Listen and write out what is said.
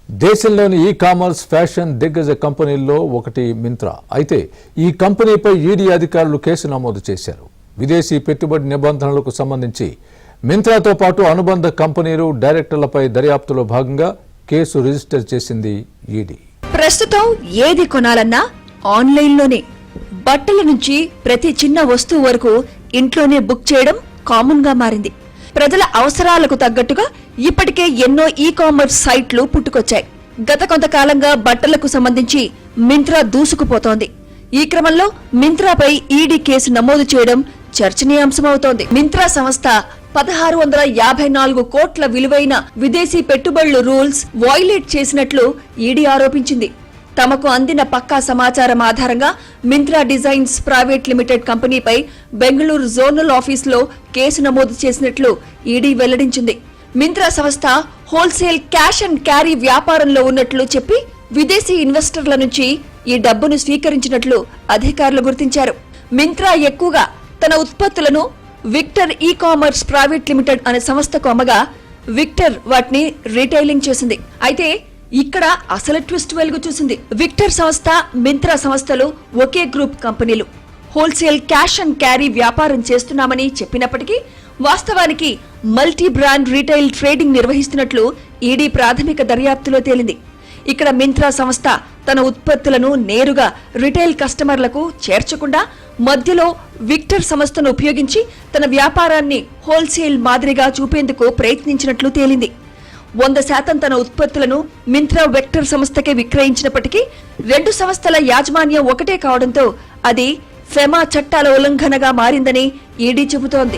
దేశంలోని e commerce fashion దిగ్గజ కంపెనీల్లో ఒకటి మింత్రా. అయితే ఈ కంపెనీపై ఈడీ అధికారులు కేసు నమోదు చేశారు. విదేశీ పెట్టుబడి నిబంధనలకు సంబంధించి మింత్రాతో పాటు అనుబంధ కంపెనీలు, డైరెక్టర్లపై దర్యాప్తులో భాగంగా కేసు రిజిస్టర్ చేసింది ఈడీ. ప్రస్తుతం ఏది కొనాలన్నా ఆన్లైన్లోనే. బట్టల నుంచి ప్రతి చిన్న వస్తువు వరకు ఇంట్లోనే బుక్ చేయడం కామన్ గా మారింది. ప్రజల అవసరాలకు తగ్గట్టుగా ఇప్పటికే ఎన్నో ఈ-కామర్స్ సైట్లు పుట్టుకొచ్చాయి. గత కొంతకాలంగా బట్టలకు సంబంధించి మింత్రా దూసుకుపోతోంది. ఈ క్రమంలో మింత్రాపై ఈడీ కేసు నమోదు చేయడం చర్చనీయాంశమవుతోంది. మింత్రా సంస్థ 1654 కోట్ల విలువైన విదేశీ పెట్టుబడులు రూల్స్ వయలేట్ చేసినట్లు ఈడీ ఆరోపించింది. తమకు అందిన పక్కా సమాచారం ఆధారంగా మింత్రా డిజైన్స్ ప్రైవేట్ లిమిటెడ్ కంపెనీపై బెంగళూరు జోనల్ ఆఫీసులో కేసు నమోదు చేసినట్లు ఈడీ వెల్లడించింది. మింత్రా సంస్థ హోల్సేల్ క్యాష్ అండ్ క్యారీ వ్యాపారంలో ఉన్నట్లు చెప్పి విదేశీ ఇన్వెస్టర్ల నుంచి ఈ డబ్బును స్వీకరించినట్లు అధికారులు గుర్తించారు. మింత్రా ఎక్కువగా తన ఉత్పత్తులను విక్టర్ ఈ-కామర్స్ ప్రైవేట్ లిమిటెడ్ అనే సంస్థకు అమ్మగా విక్టర్ వాటిని రీటైలింగ్ చేసింది. అయితే ఇక్కడ అసలు ట్విస్ట్ వెలుగు చూసింది. విక్టర్ సంస్థ, మింత్రా సంస్థలు ఒకే గ్రూప్ కంపెనీలు. హోల్సేల్ క్యాష్ అండ్ క్యారీ వ్యాపారం చేస్తున్నామని చెప్పినప్పటికీ వాస్తవానికి మల్టీ బ్రాండ్ రీటైల్ ట్రేడింగ్ నిర్వహిస్తున్నట్లు ఈడీ ప్రాథమిక దర్యాప్తులో తేలింది. ఇక్కడ మింత్రా సంస్థ తన ఉత్పత్తులను నేరుగా రిటైల్ కస్టమర్లకు చేర్చకుండా మధ్యలో విక్టర్ సంస్థను ఉపయోగించి తన వ్యాపారాన్ని హోల్సేల్ మాదిరిగా చూపేందుకు ప్రయత్నించినట్లు తేలింది. 100% తన ఉత్పత్తులను మింత్రా వెక్టర్ సంస్థకే విక్రయించినప్పటికీ రెండు సంస్థల యాజమాన్యం ఒకటే కావడంతో అది ఫెమా చట్టాల ఉల్లంఘనగా మారిందని ఈడీ చెబుతోంది.